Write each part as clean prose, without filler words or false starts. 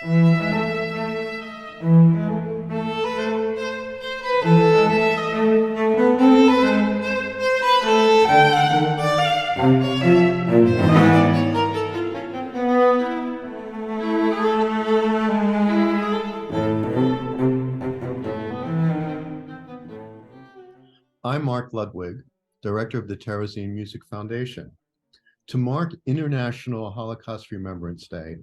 I'm Mark Ludwig, director of the Terezin Music Foundation. To mark International Holocaust Remembrance Day,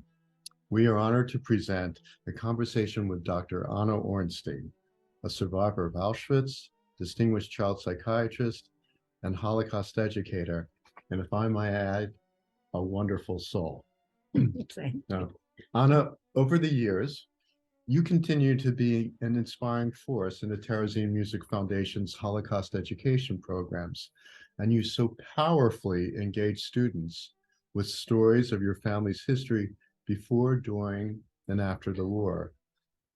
we are honored to present a conversation with Dr. Anna Ornstein, a survivor of Auschwitz, distinguished child psychiatrist, and Holocaust educator, and if I might add, a wonderful soul. Now, Anna, over the years, you continue to be an inspiring force in the Terezin Music Foundation's Holocaust education programs, and you so powerfully engage students with stories of your family's history before, during, and after the war.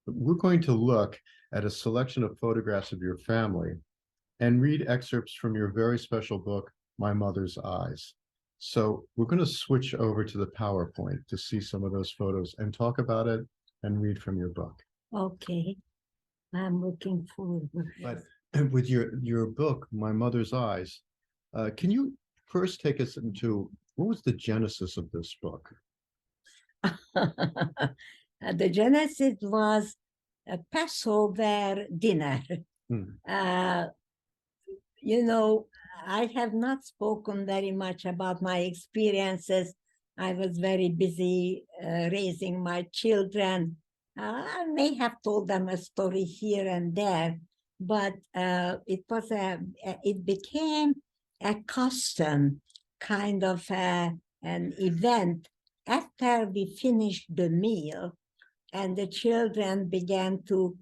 We're going to look at a selection of photographs of your family and read excerpts from your very special book, My Mother's Eyes. So we're going to switch over to the PowerPoint to see some of those photos and talk about it and read from your book. Okay, I'm looking forward. But with your book, My Mother's Eyes, can you first take us into what was the genesis of this book? The genesis was a Passover dinner. You know, I have not spoken very much about my experiences. I was very busy raising my children. I may have told them a story here and there, but it became a custom, kind of an event after we finished the meal, and the children began to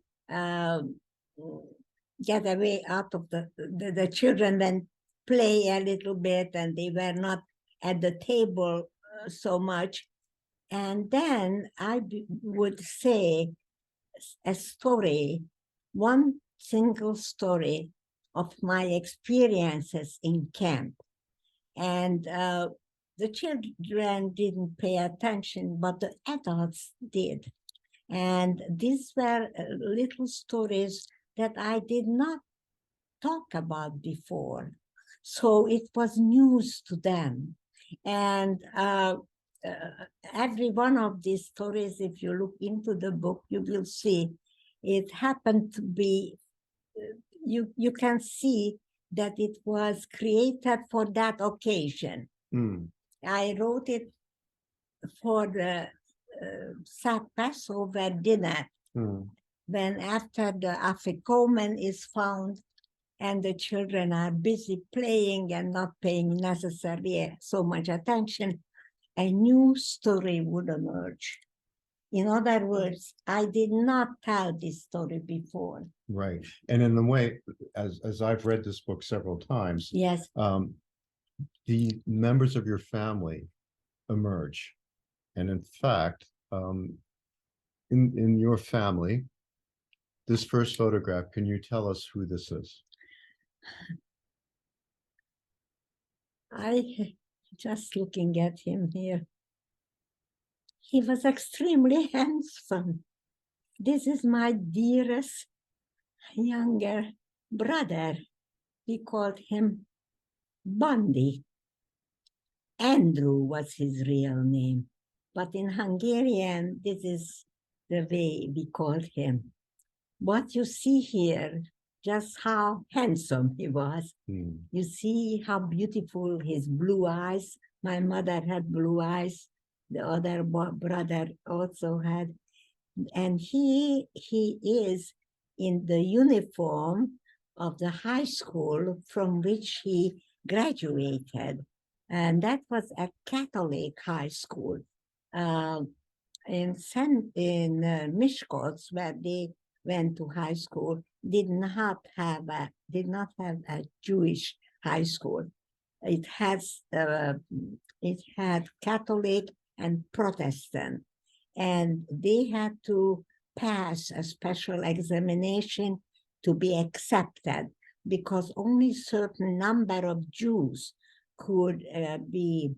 get away out of the children then play a little bit, and they were not at the table so much. And then I would say a story, one single story of my experiences in camp. And the children didn't pay attention, but the adults did. And these were little stories that I did not talk about before. So it was news to them. And every one of these stories, if you look into the book, you will see it happened to be, you can see that it was created for that occasion. I wrote it for the Passover dinner, when after the afikomen is found and the children are busy playing and not paying necessarily so much attention, a new story would emerge. In other words, I did not tell this story before. Right. And in the way, as I've read this book several times, yes, the members of your family emerge. And in fact, in your family, this first photograph, can you tell us who this is? I just looking at him here. He was extremely handsome. This is my dearest younger brother. We called him Bundy. Andrew was his real name, but in Hungarian, this is the way we called him. What you see here, just how handsome he was. You see how beautiful his blue eyes. My mother had blue eyes. The other brother also had. And he is in the uniform of the high school from which he graduated. And that was a Catholic high school in Miskolc, where they went to high school, did not have a Jewish high school. It had Catholic and Protestant, and they had to pass a special examination to be accepted, because only certain number of Jews could be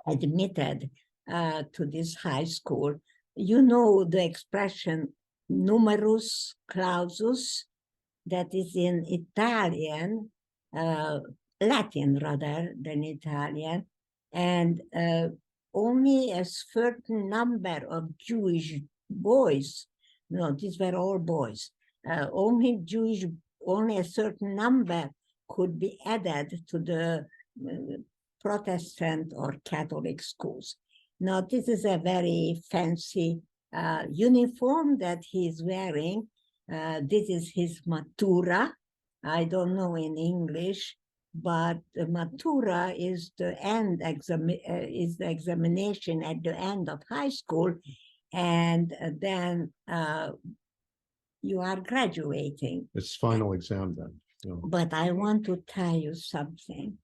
admitted to this high school. you know the expression numerus clausus, that is in Italian, Latin rather than Italian, and only a certain number of Jewish boys, no, these were all boys, only a certain number could be added to the Protestant or Catholic schools. Now, this is a very fancy uniform that he's wearing. This is his matura. I don't know in English, but the matura is the is the examination at the end of high school, and then you are graduating. It's final exam then. Yeah. But I want to tell you something.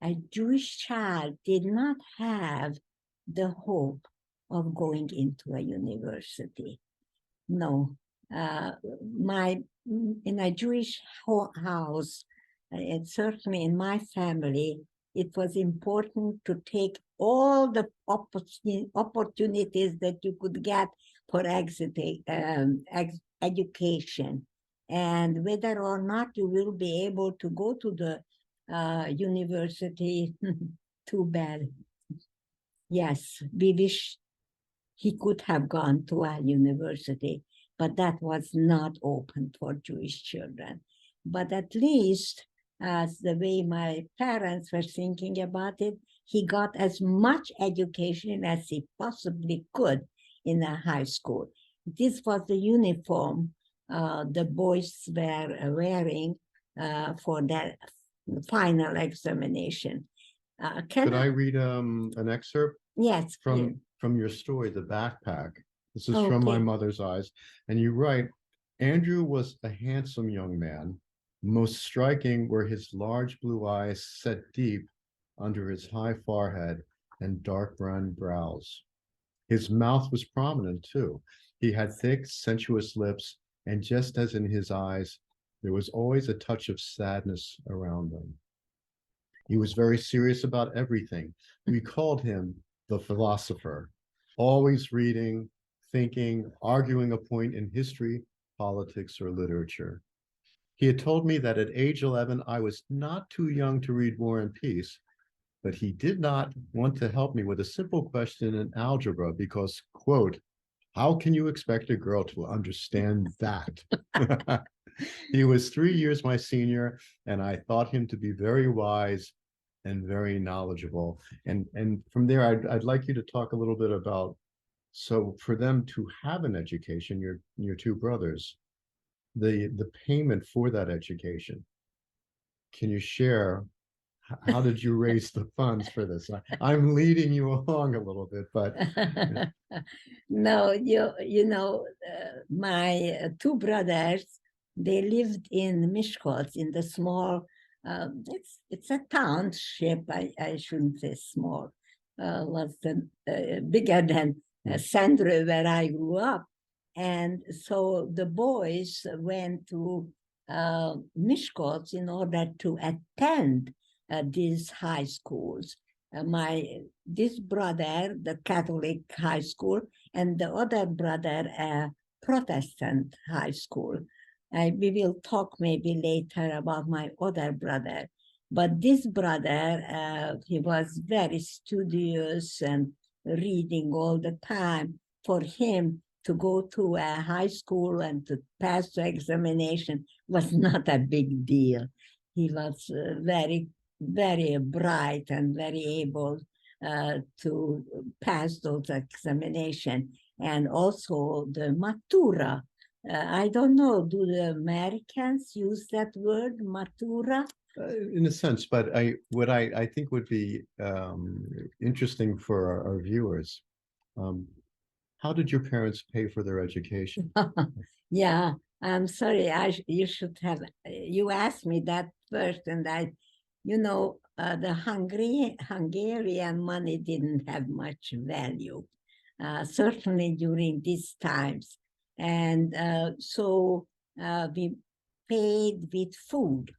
A Jewish child did not have the hope of going into a university. No, in a Jewish house, and certainly in my family, it was important to take all the opportunities that you could get for education, and whether or not you will be able to go to the university, too bad. Yes, we wish he could have gone to a university, but that was not open for Jewish children. But at least, as the way my parents were thinking about it, he got as much education as he possibly could in a high school. This was the uniform the boys were wearing for their final examination. Could I read an excerpt? Yes, from your story, The Backpack. This is from My Mother's Eyes. And you write, Andrew was a handsome young man. Most striking were his large blue eyes set deep under his high forehead and dark brown brows. His mouth was prominent too. He had thick, sensuous lips, and just as in his eyes, there was always a touch of sadness around them. He was very serious about everything. We called him the philosopher, always reading, thinking, arguing a point in history, politics, or literature. He had told me that at age 11, I was not too young to read War and Peace, but he did not want to help me with a simple question in algebra because, quote, how can you expect a girl to understand that? He was 3 years my senior, and I thought him to be very wise and very knowledgeable. And from there, I'd like you to talk a little bit about, so for them to have an education, your two brothers, the payment for that education. Can you share, how did you raise the funds for this? I'm leading you along a little bit, but no, you know, my two brothers, they lived in Miskolc, in the small, it's a township. I shouldn't say small. Was bigger than Sandra, where I grew up, and so the boys went to Miskolc in order to attend these high schools. This brother, the Catholic high school, and the other brother, Protestant high school. We will talk maybe later about my other brother. But this brother, he was very studious and reading all the time. For him to go to a high school and to pass the examination was not a big deal. He was very bright and very able to pass those examinations. And also the matura. I don't know, do the Americans use that word, matura? In a sense, but what I think would be interesting for our viewers, how did your parents pay for their education? Yeah, I'm sorry. You should have. You asked me that first, and the Hungarian money didn't have much value, certainly during these times, and so we paid with food,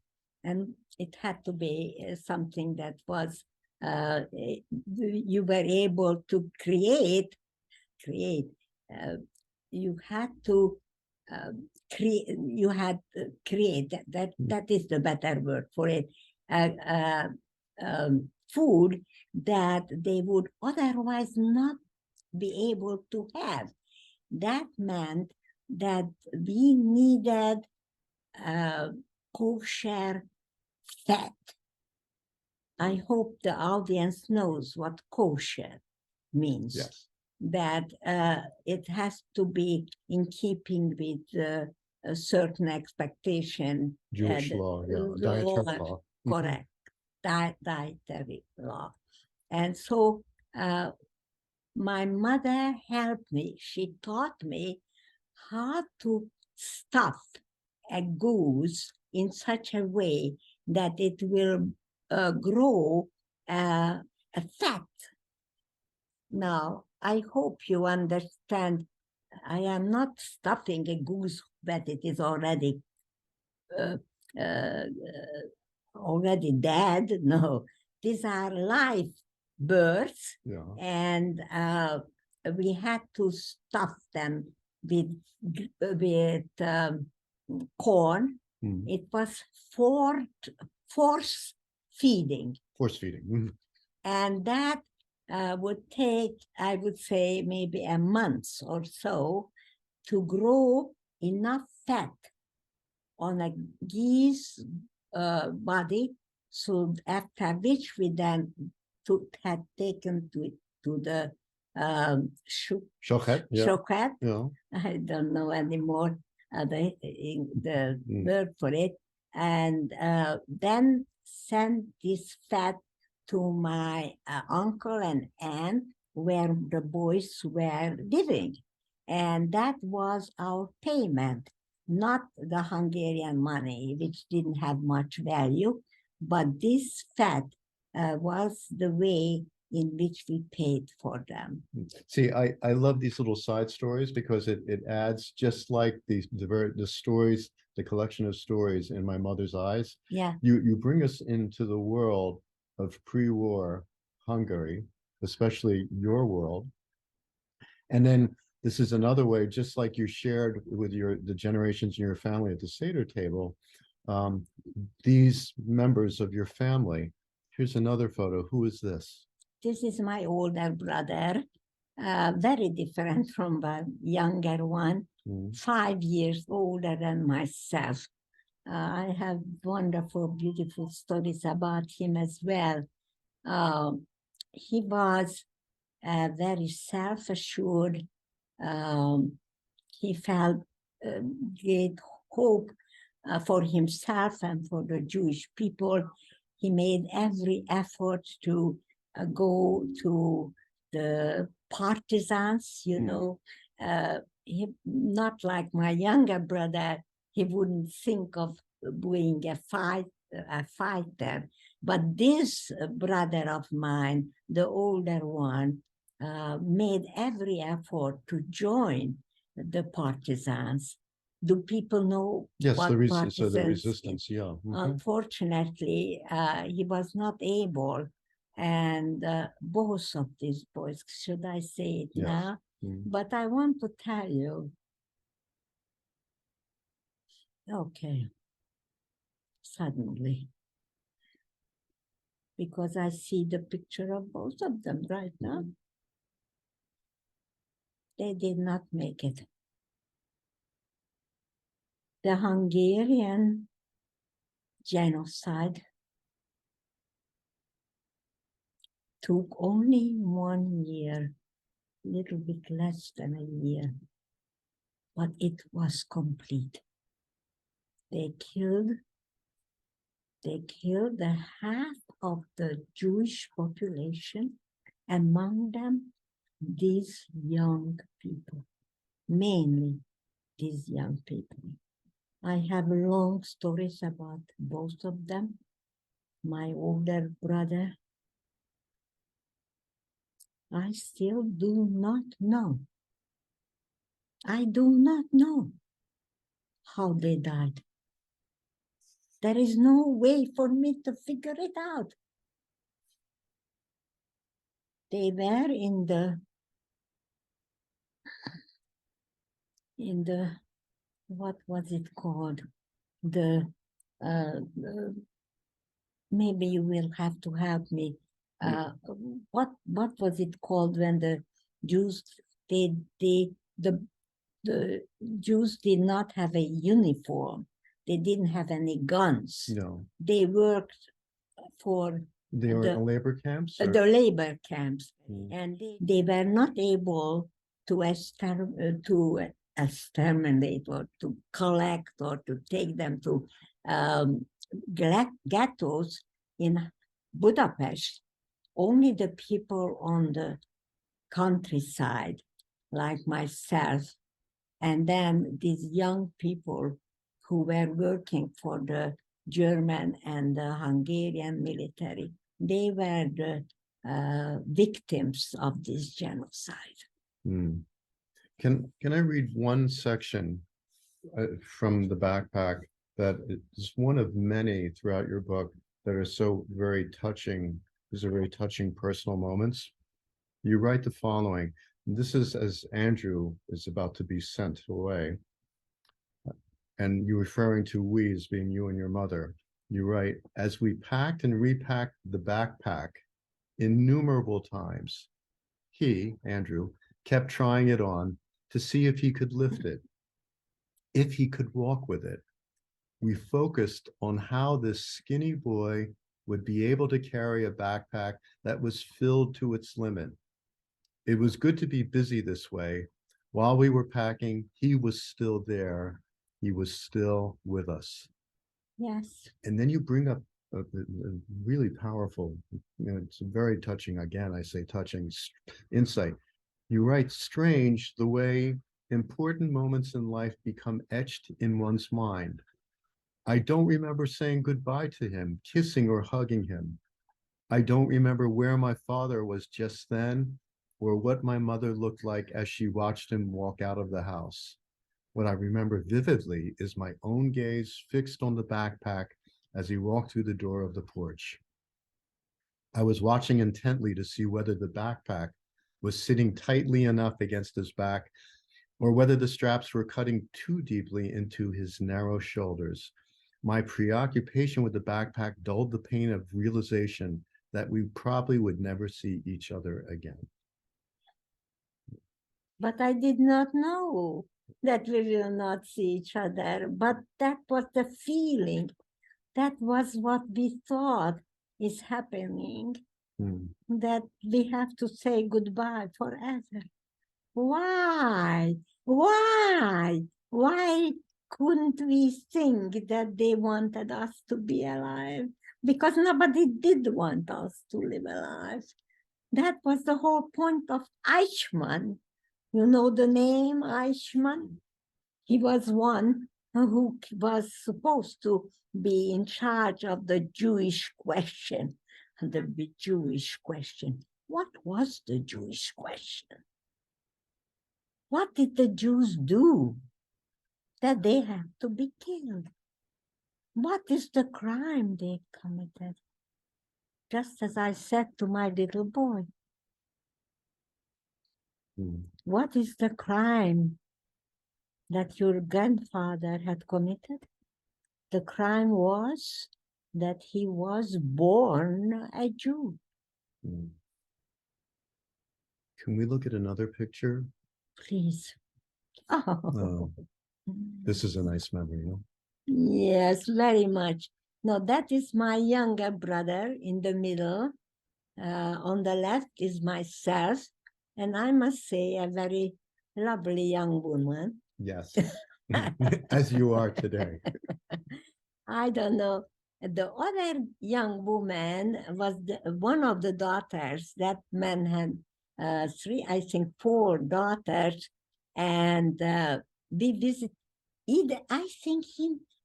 and it had to be something that was you were able to create create. Uh, you had to create. You had to create that is the better word for it. Food that they would otherwise not be able to have. That meant that we needed kosher fat. I hope the audience knows what kosher means. Yes. That it has to be in keeping with a certain expectation. Jewish law, dietary law. Correct. Dietary law. And so my mother helped me. She taught me how to stuff a goose in such a way that it will grow a fat. Now, I hope you understand. I am not stuffing a goose that it is already uh, uh, already dead. No, these are live birds, and we had to stuff them with corn. It was force feeding. Force feeding. And that would take, I would say, maybe a month or so to grow enough fat on a geese body, so after which we then had taken to the shochet. Yeah. I don't know anymore the word for it, and then send this fat to my uncle and aunt where the boys were living. And that was our payment, not the Hungarian money, which didn't have much value, but this fat was the way in which we paid for them. See, I love these little side stories because it adds, just like the stories, the collection of stories in my mother's eyes. Yeah. You bring us into the world of pre-war Hungary, especially your world. And then this is another way, just like you shared with the generations in your family at the Seder table, these members of your family. Here's another photo. Who is this? This is my older brother, very different from the younger one, 5 years older than myself. I have wonderful, beautiful stories about him as well. He was very self-assured. He felt great hope for himself and for the Jewish people. He made every effort to go to the partisans, you know. He, not like my younger brother, he wouldn't think of being a fighter. But this brother of mine, the older one, made every effort to join the partisans. Do people know? Yes, what the resistance, yeah. Unfortunately, he was not able, and both of these boys, should I say it now? But I want to tell you, okay, suddenly, because I see the picture of both of them right now. They did not make it. The Hungarian genocide took only 1 year, a little bit less than a year, but it was complete. They killed the half of the Jewish population, among them these young people, mainly these young people. I have long stories about both of them. My older brother, I still do not know. I do not know how they died. There is no way for me to figure it out. They were in the in the, what was it called? The, uh, maybe you will have to help me. What was it called when the Jews, the Jews did not have a uniform. They didn't have any guns. No, They worked for they were in labor camps. the labor camps, Mm. and they were not able to exterminate or to collect or to take them to ghettos in Budapest. Only the people on the countryside, like myself, and then these young people who were working for the German and the Hungarian military, they were the victims of this genocide. Mm. Can I read one section from the backpack that is one of many throughout your book that are so very touching? These are very touching personal moments. You write the following. This is as Andrew is about to be sent away. And you're referring to we as being you and your mother. You write, as we packed and repacked the backpack innumerable times, he, Andrew, kept trying it on to see if he could lift it, if he could walk with it. We focused on how this skinny boy would be able to carry a backpack that was filled to its limit. It was good to be busy this way. While we were packing, he was still there. He was still with us. Yes. And then you bring up a really powerful, it's very touching, again, I say touching insight. You write, strange the way important moments in life become etched in one's mind. I don't remember saying goodbye to him, kissing or hugging him. I don't remember where my father was just then or what my mother looked like as she watched him walk out of the house. What I remember vividly is my own gaze fixed on the backpack as he walked through the door of the porch. I was watching intently to see whether the backpack was sitting tightly enough against his back or whether the straps were cutting too deeply into his narrow shoulders. My preoccupation with the backpack dulled the pain of realization that we probably would never see each other again. But I did not know that we will not see each other. But that was the feeling. That was what we thought is happening, that we have to say goodbye forever. Why? Why? Why couldn't we think that they wanted us to be alive? Because nobody did want us to live alive. That was the whole point of Eichmann. You know the name Eichmann? He was one who was supposed to be in charge of the Jewish question. The Jewish question. What was the Jewish question? What did the Jews do that they have to be killed? What is the crime they committed? Just as I said to my little boy, what is the crime that your grandfather had committed? The crime was that he was born a Jew. Can we look at another picture? Please. Oh, this is a nice memory, no? Yes, very much. No, that is my younger brother in the middle. On the left is myself, and I must say a very lovely young woman. Yes, as you are today. I don't know. The other young woman was one of the daughters. That man had four daughters, and we visit. Either I think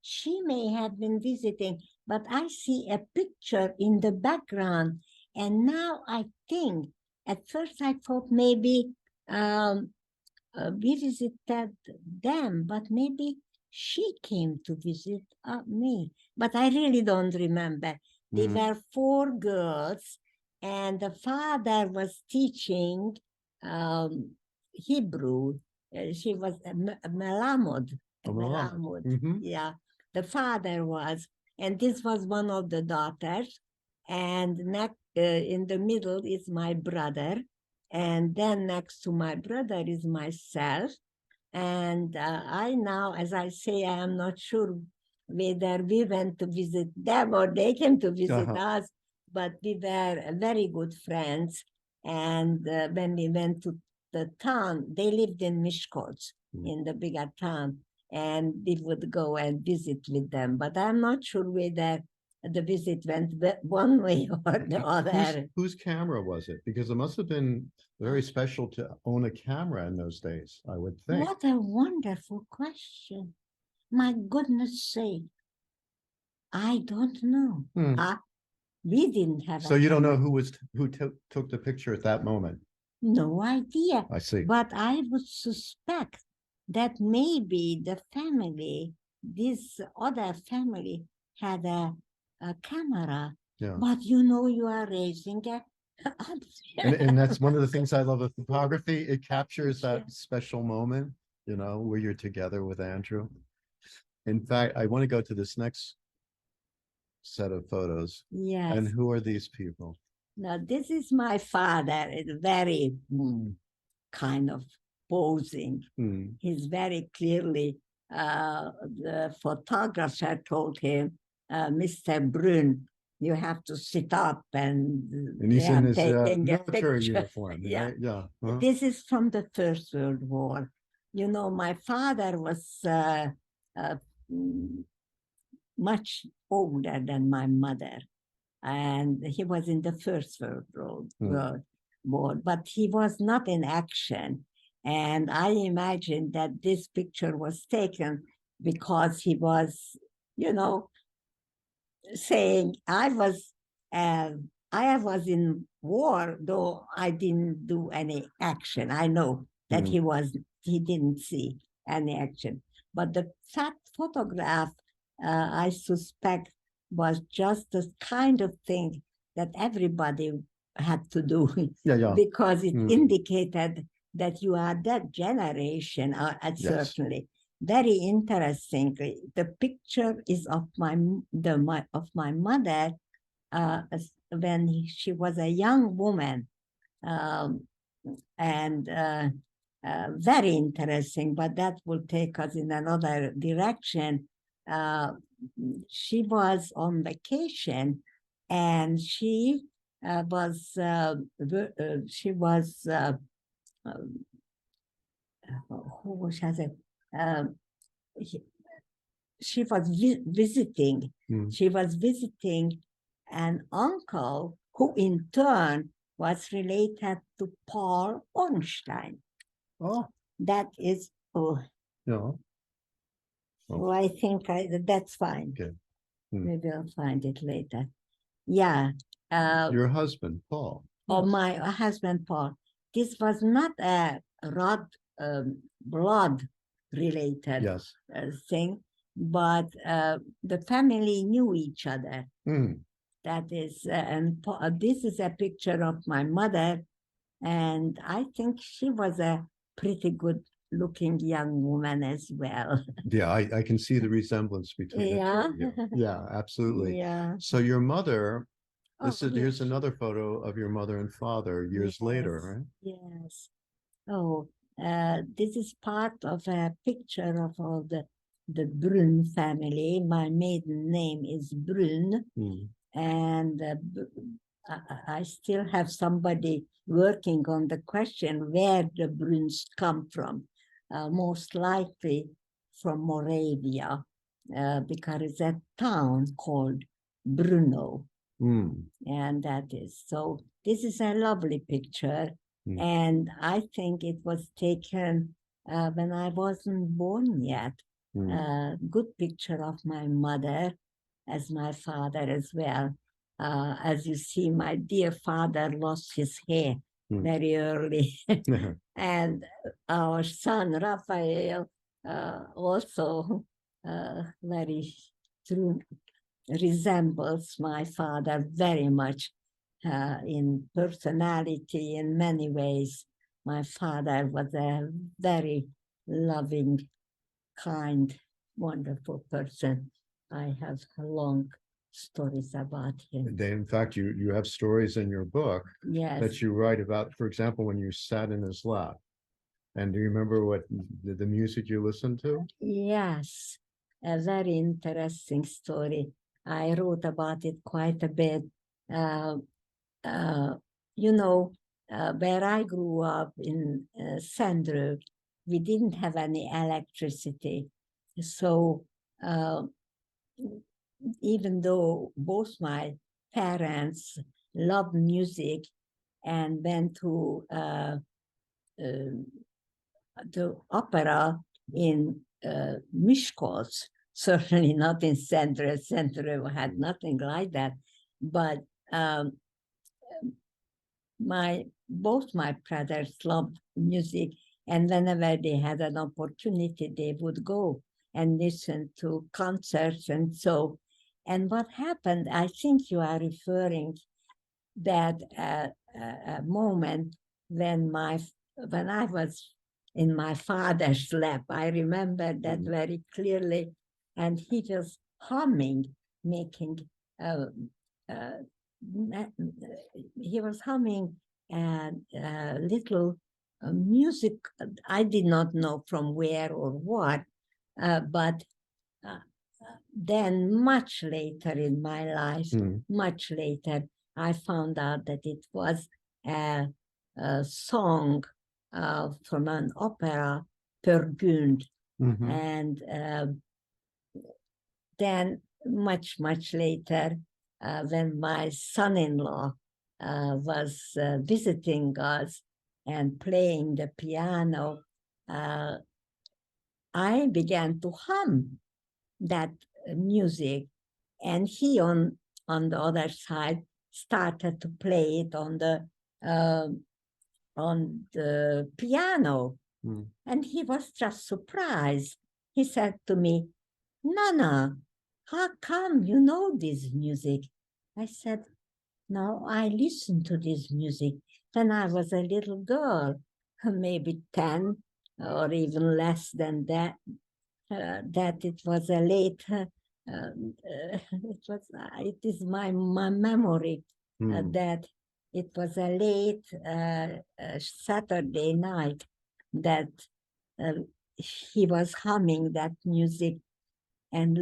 she may have been visiting, but I see a picture in the background, and now I think. At first, I thought maybe we visited them, but maybe she came to visit me. But I really don't remember. There were four girls, and the father was teaching Hebrew she was a Malamud. Oh, Milan. Malamud. Mhm. Yeah, the father was, and this was one of the daughters, and in the middle is my brother, and then next to my brother is myself. And I now, as I say, I am not sure whether we went to visit them or they came to visit Uh-huh. us, but we were very good friends. And when we went to the town, they lived in Miskolc, in the bigger town, and we would go and visit with them. But I'm not sure whether the visit went one way or the other. Whose camera was it? Because it must have been very special to own a camera in those days, I would think. What a wonderful question. My goodness sake. I don't know. Hmm. We didn't have So a you don't know camera. who took the picture at that moment. No idea. I see. But I would suspect that maybe the family, this other family, had a camera. Yeah. But you are raising a And that's one of the things I love of photography. It captures that special moment, where you're together with Andrew. In fact, I want to go to this next set of photos. Yes. And who are these people? Now, this is my father. It's very kind of posing. He's very clearly, the photographer told him, Mr. Brun, you have to sit up and he's in his military uniform. Yeah. Right? Yeah. Huh? This is from the First World War. My father was much older than my mother, and he was in the First World War, but he was not in action. And I imagine that this picture was taken because he was, saying, I was in war, though I didn't do any action. I know that he didn't see any action. But the photograph, I suspect, was just the kind of thing that everybody had to do because it indicated that you are that generation, certainly. Very interesting. The picture is of my mother when she was a young woman, and very interesting. But that will take us in another direction. She was on vacation, and she was who was it? She was visiting. She was visiting an uncle who, in turn, was related to Paul Ornstein. Oh, that is. Oh, no. Oh, I think that's fine. Okay. Maybe I'll find it later. Yeah. Your husband, Paul. Oh, yes. My husband, Paul. This was not a blood-related thing, but the family knew each other. That is, and this is a picture of my mother, and I think she was a pretty good-looking young woman as well. Yeah, I can see the resemblance between the two of you. Yeah, absolutely. Yeah. So your mother, here's another photo of your mother and father years later, right? Yes. Oh, this is part of a picture of all the Brun family. My maiden name is Brun, and I still have somebody working on the question where the Bruns come from. Most likely from Moravia, because it's a town called Brno. And that is, so this is a lovely picture. And I think it was taken when I wasn't born yet. Good picture of my mother as my father as well. As you see, my dear father lost his hair very early. And our son, Raphael, also very true, resembles my father very much in personality in many ways. My father was a very loving, kind, wonderful person. I have long stories about him. In fact, you have stories in your book Yes, that you write about, for example, when you sat in his lap. And do you remember what the music you listened to? yes, a very interesting story. I wrote about it quite a bit. Uh, uh, you know, where I grew up in Sandro, we didn't have any electricity. So even though both my parents loved music and went to the opera in Miskolc, certainly not in Centre. Centre had nothing like that. But um, both my brothers loved music, and whenever they had an opportunity, they would go and listen to concerts and so. And what happened, I think you are referring that a moment when when I was in my father's lap. I remember that very clearly, and he was humming, making uh, he was humming a little music. I did not know from where or what, but uh, then much later in my life, much later, I found out that it was a song from an opera, Per Gund. And then much, much later, when my son-in-law was visiting us and playing the piano, I began to hum that music, and he on the other side started to play it on the piano, and he was just surprised. He said to me, "Nana, how come you know this music?" I said, "No, I listened to this music when I was a little girl, maybe 10 or even less than that. That it was a late, it is my memory that it was a late Saturday night that he was humming that music, and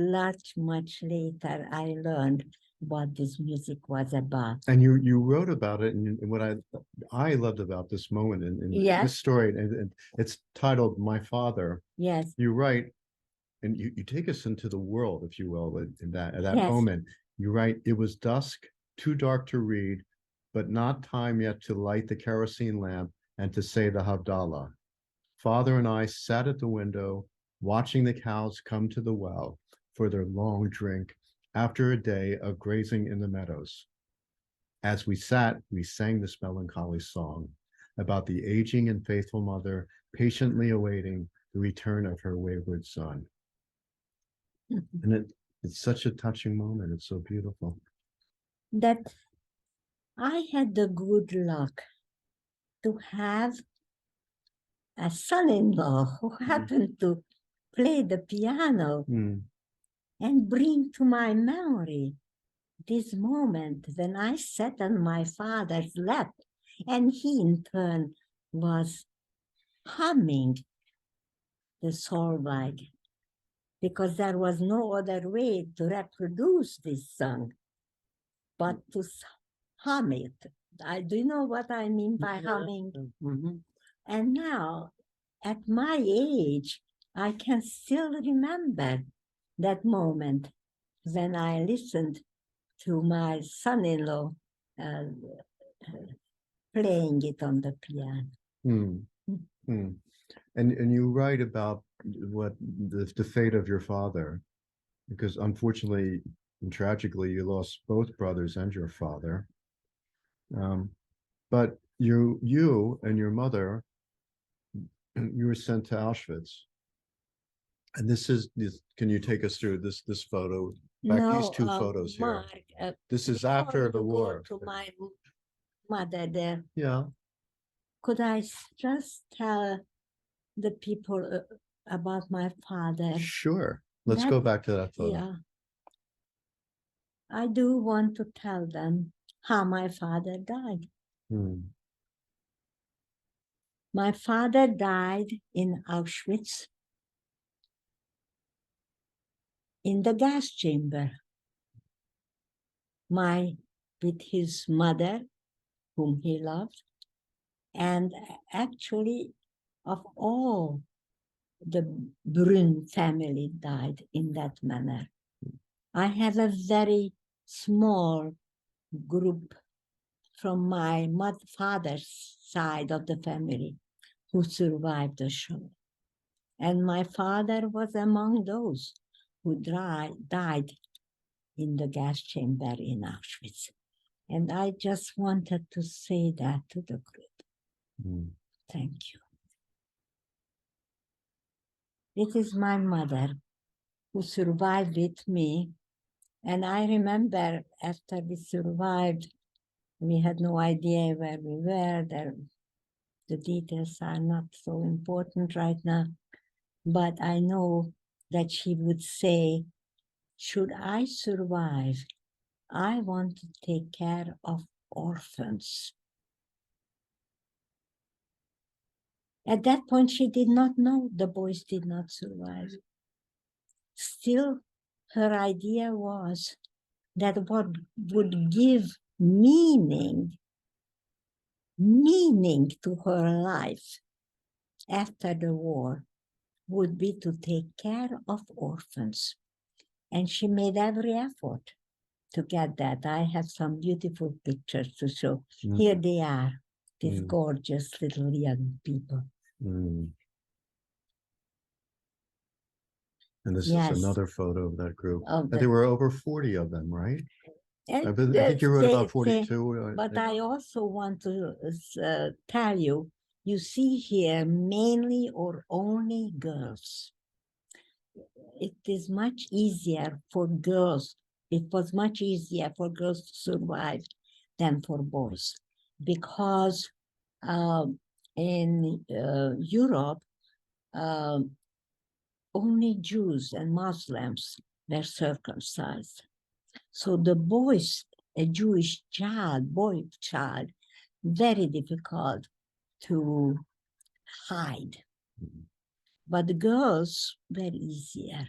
much later I learned what this music was about." And you wrote about it, and what I loved about this moment in Yes. this story, and it's titled "My Father." Yes. You write, and you take us into the world, if you will, in that at that Yes. moment. You write, "It was dusk, too dark to read, but not time yet to light the kerosene lamp and to say the Havdalah. Father and I sat at the window, watching the cows come to the well for their long drink after a day of grazing in the meadows. As we sat, we sang this melancholy song about the aging and faithful mother patiently awaiting the return of her wayward son." And it's such a touching moment. It's so beautiful. That I had the good luck to have a son-in-law who happened to play the piano and bring to my memory this moment when I sat on my father's lap, and he in turn was humming the Solveig, because there was no other way to reproduce this song but to hum it. Do you know what I mean by humming? And now, at my age, I can still remember that moment when I listened to my son-in-law playing it on the piano. And you write about what the fate of your father, because unfortunately and tragically you lost both brothers and your father. But you and your mother, you were sent to Auschwitz. And this, can you take us through this photo? In fact, these two photos here. Mark, this is after the war. To my mother there. Yeah. Could I just tell the people about my father. Sure. Let's go back to that photo. Yeah. I do want to tell them how my father died. My father died in Auschwitz in the gas chamber. With his mother, whom he loved, and actually of all the Brun family died in that manner. I have a very small group from my father's side of the family who survived the show. And my father was among those who died in the gas chamber in Auschwitz. And I just wanted to say that to the group. Thank you. This is my mother who survived with me. And I remember after we survived, we had no idea where we were. The details are not so important right now. But I know that she would say, should I survive, I want to take care of orphans. At that point, she did not know the boys did not survive. Still, her idea was that what would give meaning to her life after the war would be to take care of orphans. And she made every effort to get that. I have some beautiful pictures to show. Here they are, these gorgeous little young people. And this is another photo of that group. There were over 40 of them, right? I think you wrote about 42. But I also want to tell you, you see here mainly or only girls. It is much easier for girls. It was much easier for girls to survive than for boys, because in Europe, only Jews and Muslims were circumcised. So the boys, a Jewish child, boy child, very difficult to hide. But the girls were easier.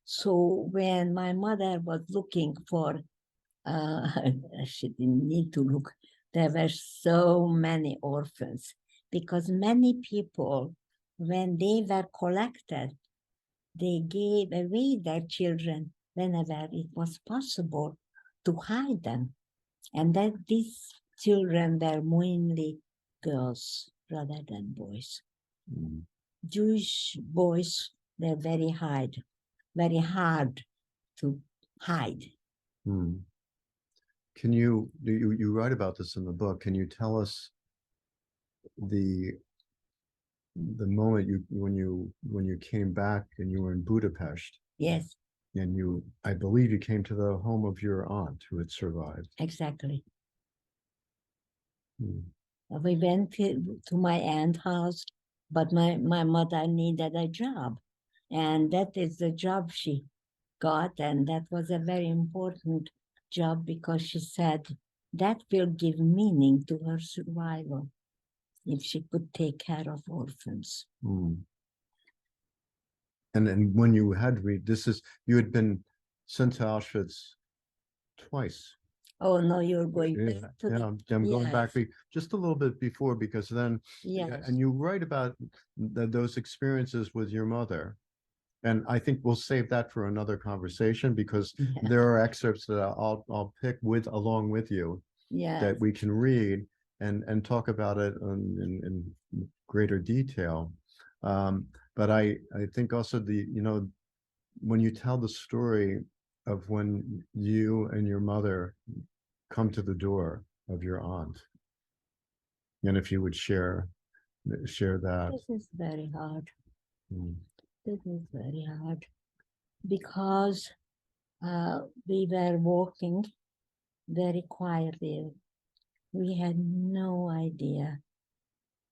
So when my mother was looking for, she didn't need to look, there were so many orphans, because many people, when they were collected, they gave away their children whenever it was possible to hide them. And that these children were mainly girls rather than boys. Jewish boys were very hard to hide. Can you write about this in the book? Can you tell us the moment when you came back and you were in Budapest? Yes. And I believe you came to the home of your aunt who had survived. Exactly. We went to my aunt's house, but my mother needed a job. And that is the job she got. And that was a very important job, because she said that will give meaning to her survival if she could take care of orphans. And when you had you had been sent to Auschwitz twice. Oh no, you're going back to I'm going back just a little bit before, because then and you write about those experiences with your mother. And I think we'll save that for another conversation, because there are excerpts that I'll pick along with you that we can read and talk about it in greater detail. But I think also when you tell the story of when you and your mother come to the door of your aunt, and if you would share that. This is very hard. This is very hard, because we were walking very quietly. We had no idea,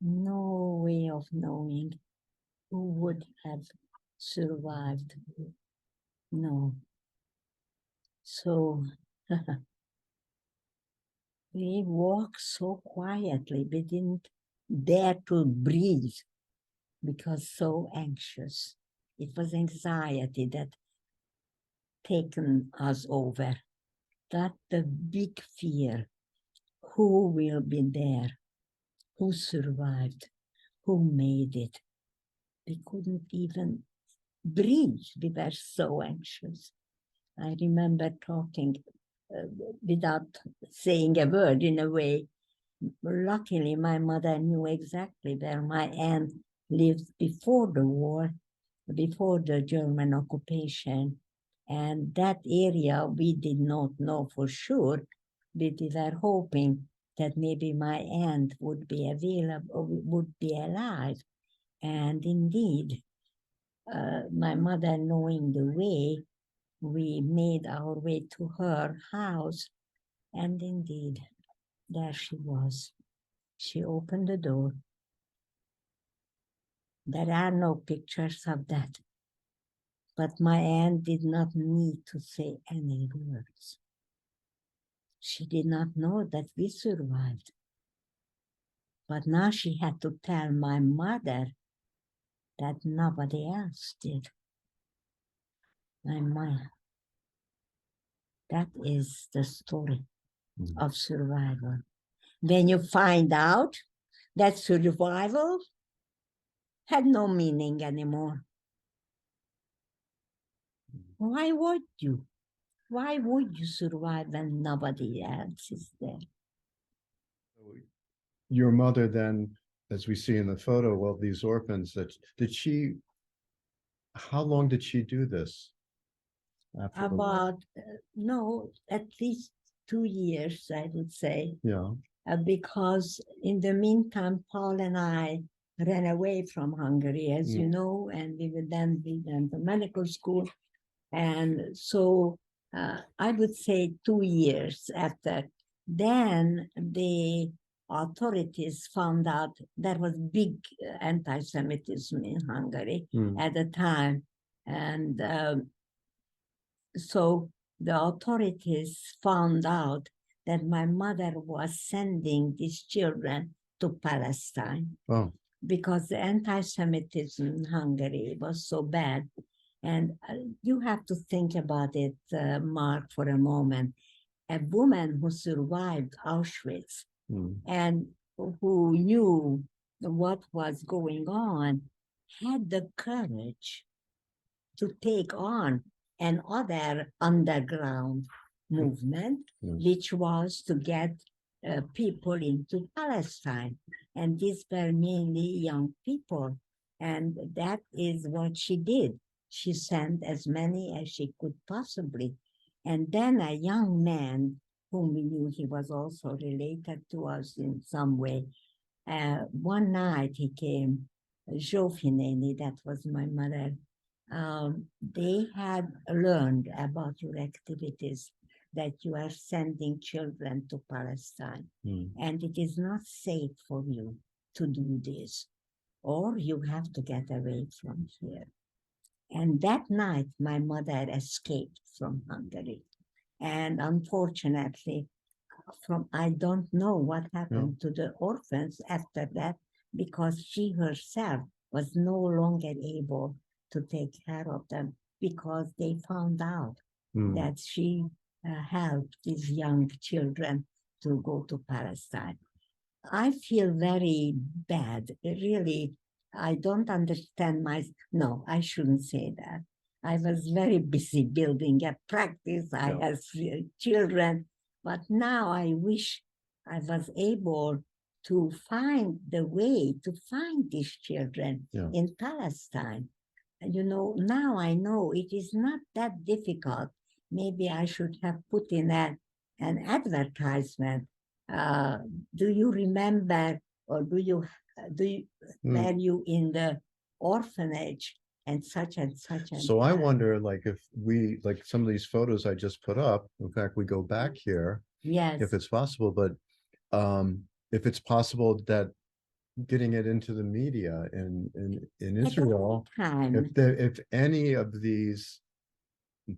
no way of knowing who would have survived. No. So we walked so quietly, we didn't dare to breathe because so anxious. It was anxiety that taken us over. That the big fear. Who will be there? Who survived? Who made it? We couldn't even breathe. We were so anxious. I remember talking without saying a word in a way. Luckily, my mother knew exactly where my aunt lived before the war, before the German occupation. And that area we did not know for sure, but we were hoping that maybe my aunt would be available, or would be alive. And indeed, my mother knowing the way, we made our way to her house, and indeed, there she was. She opened the door. There are no pictures of that, but my aunt did not need to say any words. She did not know that we survived. But now she had to tell my mother that nobody else did. My mother. That is the story of survival. When you find out that survival had no meaning anymore. Why would you? Why would you survive when nobody else is there? Your mother then, as we see in the photo of these orphans, how long did she do this? After the war? About, no, at least 2 years, I would say. Yeah. Because in the meantime, Paul and I ran away from Hungary, as you know, and we went to medical school. And so I would say 2 years after. Then the authorities found out there was big anti-Semitism in Hungary at the time. And so the authorities found out that my mother was sending these children to Palestine. Oh. Because the anti-Semitism in Hungary was so bad. And you have to think about it, Mark, for a moment. A woman who survived Auschwitz and who knew what was going on had the courage to take on another underground movement, which was to get people into Palestine. And these were mainly young people. And that is what she did. She sent as many as she could possibly. And then a young man, whom we knew he was also related to us in some way, one night he came, Jofineni, that was my mother. They had learned about your activities, that you are sending children to Palestine, and it is not safe for you to do this, or you have to get away from here. And that night, my mother escaped from Hungary. And unfortunately, I don't know what happened to the orphans after that, because she herself was no longer able to take care of them, because they found out that she helped these young children to go to Palestine. I feel very bad, really. I don't understand no, I shouldn't say that. I was very busy building a practice. I had children, but now I wish I was able to find the way to find these children in Palestine. You know, now I know it is not that difficult. Maybe I should have put in an advertisement. Do you remember, or were you in the orphanage and such and such? And so I wonder, like, if we, like some of these photos I just put up, in fact, we go back here, yes, if it's possible, but if it's possible that getting it into the media in At Israel, time, if any of these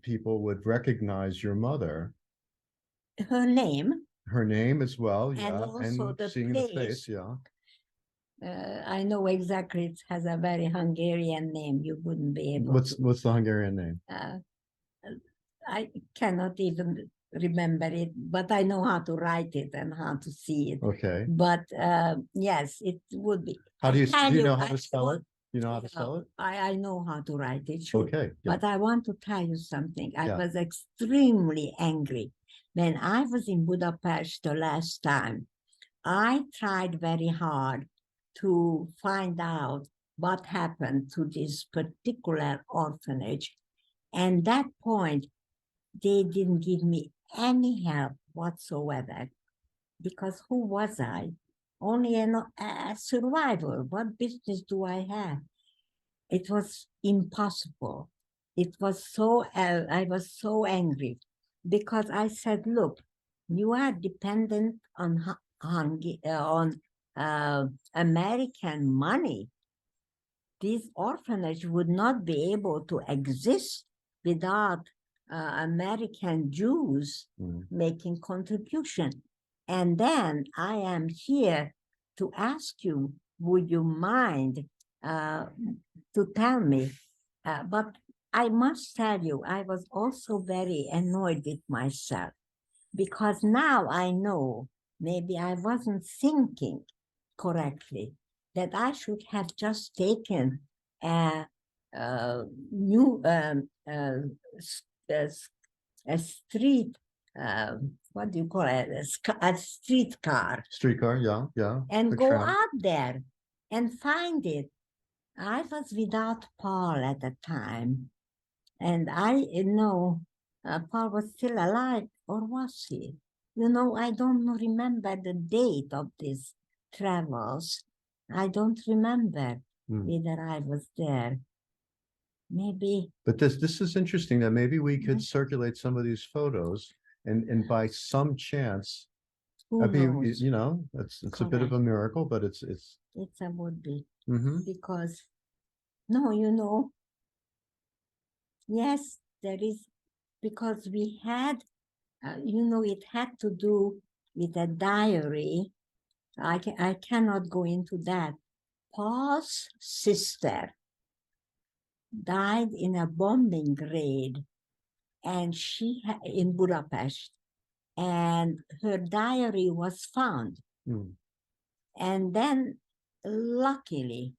people would recognize your mother, her name her name as well, and yeah, also and the seeing the face, place. yeah. I know exactly it has a very Hungarian name. You wouldn't be able to. What's the Hungarian name? I cannot even remember it, but I know how to write it and how to see it. Okay. But yes, it would be. How do you tell do you know how I to spell it? want- Do you know how to spell it? I know how to write it, sure. Okay. Yeah. But I want to tell you something. I Yeah. was extremely angry when I was in Budapest the last time. I tried very hard to find out what happened to this particular orphanage. And that point, they didn't give me any help whatsoever, because who was I? Only a survivor. What business do I have? It was impossible. It was so, I was so angry because I said, look, you are dependent on American money. This orphanage would not be able to exist without American Jews making contribution. And then I am here to ask you, would you mind to tell me? But I must tell you, I was also very annoyed with myself, because now I know maybe I wasn't thinking correctly, that I should have just taken a new a street, what do you call it, a streetcar. Streetcar, yeah, yeah. And the go tram. out there and find it. I was without Paul at the time, and I know Paul was still alive, or was he? I don't remember the date of these travels. I don't remember whether I was there. Maybe. But this is interesting that maybe we could circulate some of these photos, and by some chance, Who knows? it's a bit of a miracle, but it's a would be. Mhm. Because yes, there is, because we had, it had to do with a diary. I cannot go into that. Paul's sister died in a bombing raid, and in Budapest, and her diary was found. And then, luckily,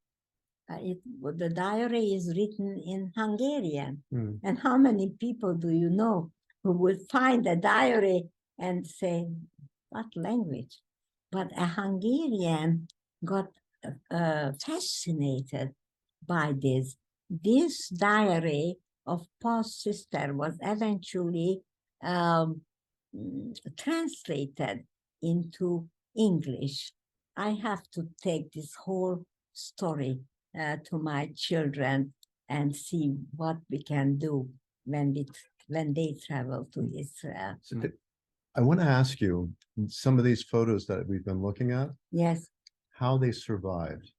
the diary is written in Hungarian. And how many people do you know who would find a diary and say, what language? But a Hungarian got fascinated by this. This diary of Paul's sister was eventually translated into English. I have to take this whole story to my children and see what we can do when they travel to Israel. I want to ask you, some of these photos that we've been looking at, yes, how they survived.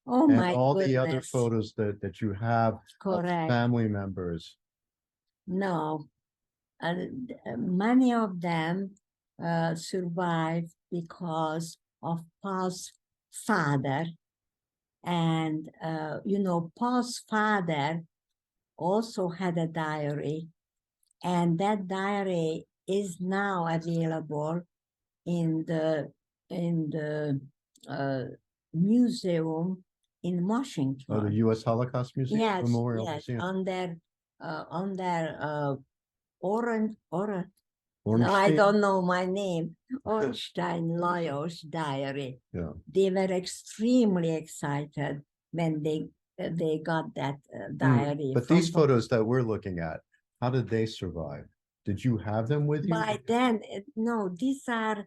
Oh, and my all goodness. the other photos that you have Correct. of family members. No, many of them survived because of Paul's father. And, Paul's father also had a diary, and that diary is now available in the museum in Washington. Oh, the U.S. Holocaust Museum? Yes, Memorial yes, Museum. on their Ornstein. I don't know my name. Ornstein Lajos diary. Yeah. They were extremely excited when they got that diary. But these photos that we're looking at, how did they survive? Did you have them with you? By then, no, these are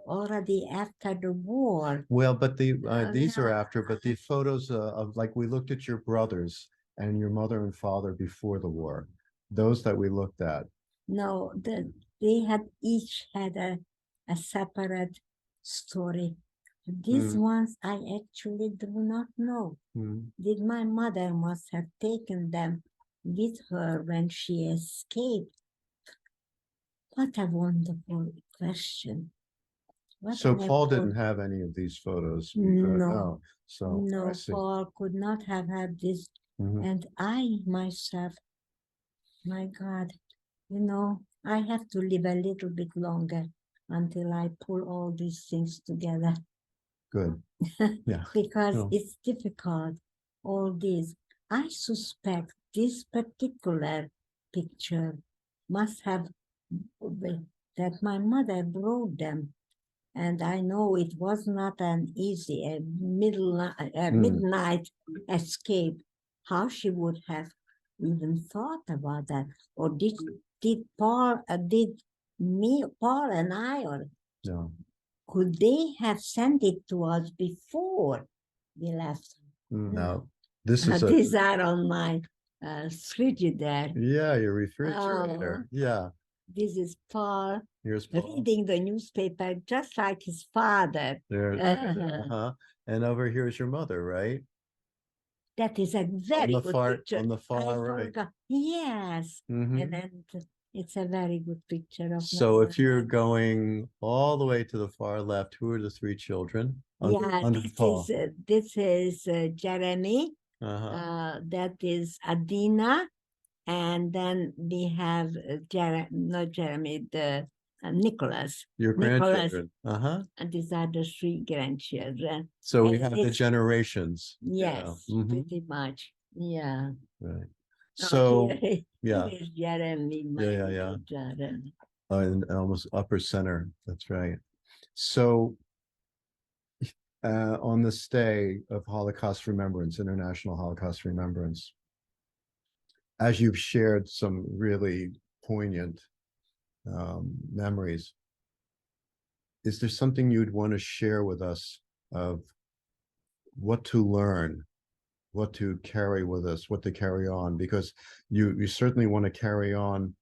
already after the war. Well, but these are after, but the photos of, like, we looked at your brothers and your mother and father before the war, those that we looked at. No, they each had a separate story. These ones I actually do not know. Did my mother must have taken them with her when she escaped? What a wonderful question. What So an Paul didn't important- have any of these photos. No. So I No, see. Paul could not have had this. And I myself, my God, I have to live a little bit longer until I pull all these things together. Good. Yeah. Because No. it's difficult, all these. I suspect this particular picture must have that my mother brought them. And I know it was not an easy, midnight escape. How she would have even thought about that? Or did Paul, Paul and I, or No. could they have sent it to us before we left? No. This is These are on my frigidaire. Yeah, your refrigerator. Yeah. This is Paul Here's Paul. reading the newspaper just like his father. There. And over here is your mother, right? That is a very good picture. On the far right. Forgot. Yes. And then it's a very good picture of So if you're going all the way to the far left, who are the three children? This is Jeremy. That is Adina. And then we have Nicholas. Your grandchildren. And these are the three grandchildren. So we have the generations. Yes, pretty much. Yeah. Right. So yeah. Here's Jeremy. Yeah. Jeremy. And almost upper center. That's right. So on this day of Holocaust Remembrance, International Holocaust Remembrance, as you've shared some really poignant memories, is there something you'd want to share with us of what to learn, what to carry with us, what to carry on? Because you certainly want to carry on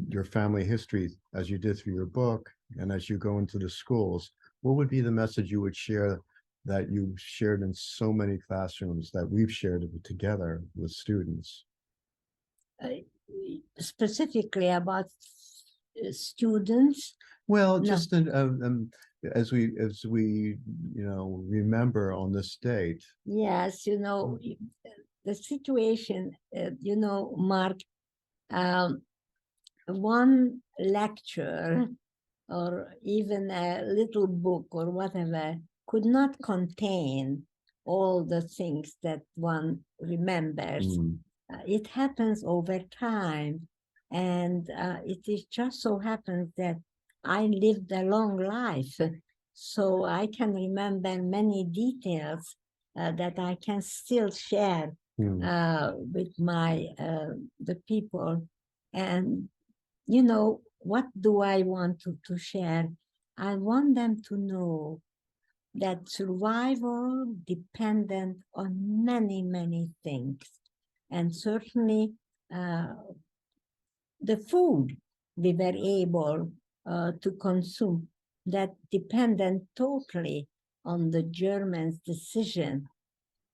your family history as you did through your book and as you go into the schools. What would be the message you would share that you shared in so many classrooms that we've shared it together with students? Specifically about students? Well, just as we remember on this date. Yes, the situation, Mark, one lecture or even a little book or whatever could not contain all the things that one remembers. It happens over time. And it just so happens that I lived a long life. So I can remember many details that I can still share with the people. And, what do I want to share? I want them to know that survival dependent on many, many things. And certainly the food we were able to consume, that depended totally on the Germans' decision.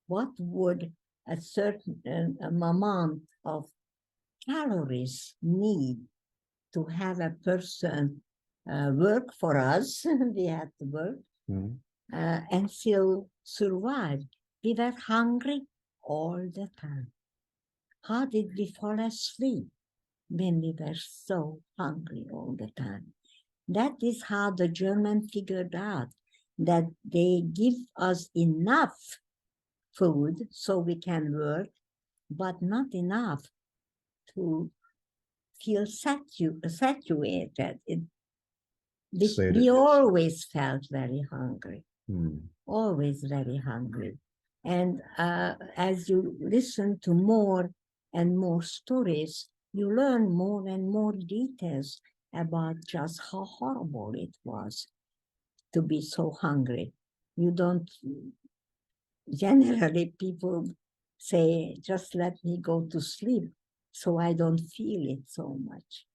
What would a certain amount of calories need to have a person work for us? We had to work and still survive. We were hungry all the time. How did we fall asleep when we were so hungry all the time? That is how the Germans figured out that they give us enough food so we can work, but not enough to feel saturated. We always felt very hungry, always very hungry. And as you listen to more and more stories, you learn more and more details about just how horrible it was to be so hungry. You don't, generally people say, just let me go to sleep so I don't feel it so much.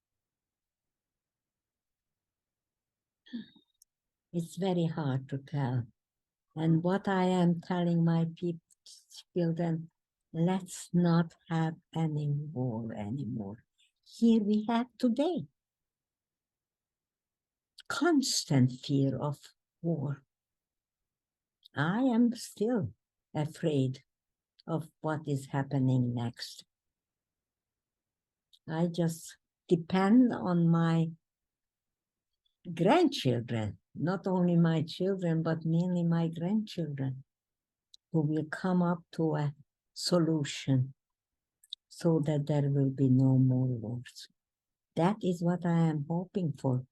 It's very hard to tell. And what I am telling my children, let's not have any war anymore. Here we have today constant fear of war. I am still afraid of what is happening next. I just depend on my grandchildren, not only my children, but mainly my grandchildren, who will come up to a solution so that there will be no more wars. That is what I am hoping for.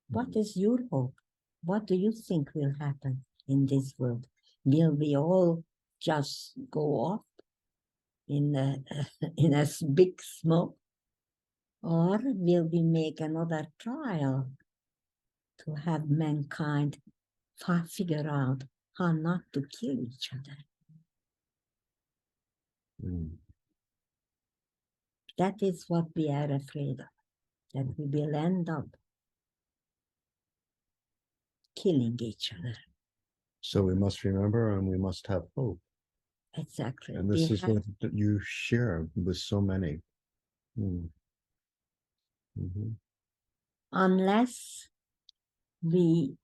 What is your hope? What do you think will happen in this world? Will we all just go off in in a big smoke? Or will we make another trial to have mankind figure out how not to kill each other? Mm. That is what we are afraid of, that we will end up killing each other. So we must remember and we must have hope. Exactly. And this is what you share with so many. Mm. Mm-hmm. Unless we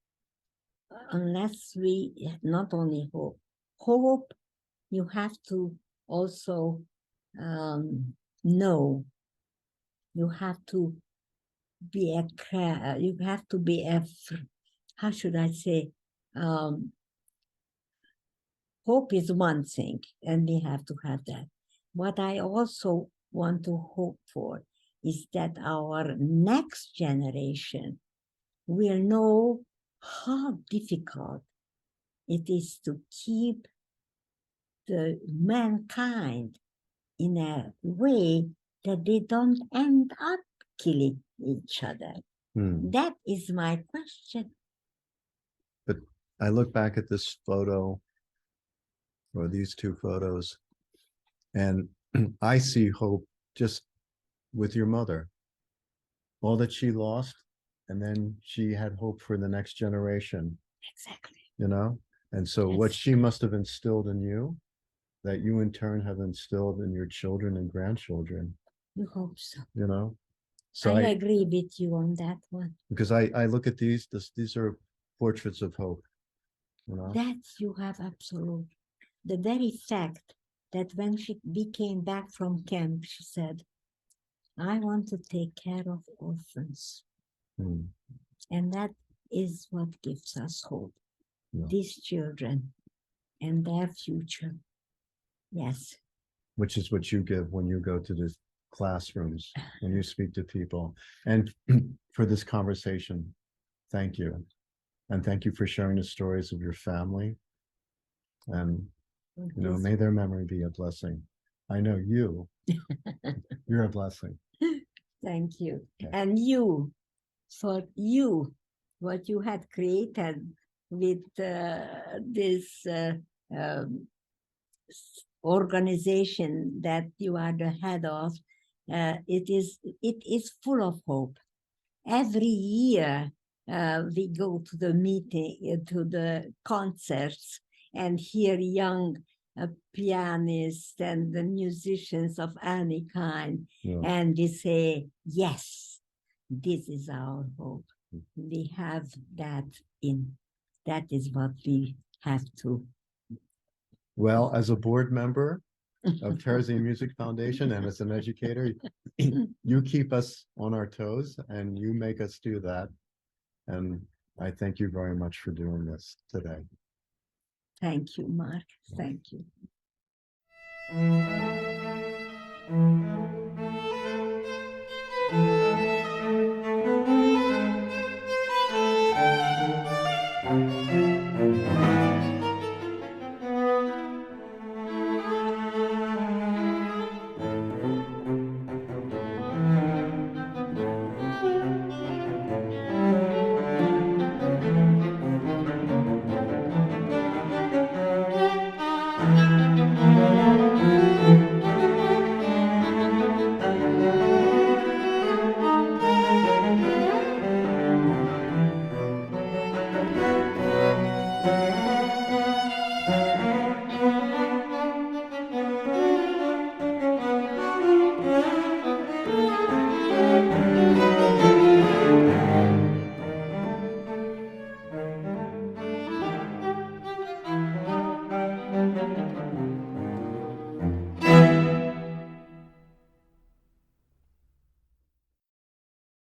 not only hope, you have to also know, you have to be how should I say, hope is one thing, and we have to have that. What I also want to hope for is that our next generation will know how difficult it is to keep the mankind in a way that they don't end up killing each other. Mm. That is my question. But I look back at this photo or these two photos, and I see hope just with your mother. All that she lost, and then she had hope for the next generation. Exactly. You know? And so Yes. what she must have instilled in you, that you in turn have instilled in your children and grandchildren. You hope so. You know? So I agree with you on that one. Because I look at these are portraits of hope. You know? That you have absolute. The very fact that when we came back from camp, she said, I want to take care of orphans. Mm. And that is what gives us hope. Yeah. These children and their future. Yes. Which is what you give when you go to the classrooms, when you speak to people. And for this conversation, thank you. And thank you for sharing the stories of your family. And, you know, may their memory be a blessing. I know you're a blessing. Thank you. Okay. And you, for you, what you had created with this organization that you are the head of, it is full of hope. Every year we go to the meeting, to the concerts, and hear young pianists and the musicians of any kind, and we say, yes, this is our hope. We have that in. That is what we have to. Well, as a board member of Terrazine Music Foundation and as an educator, you keep us on our toes and you make us do that. And I thank you very much for doing this today. Thank you, Mark. Thank you.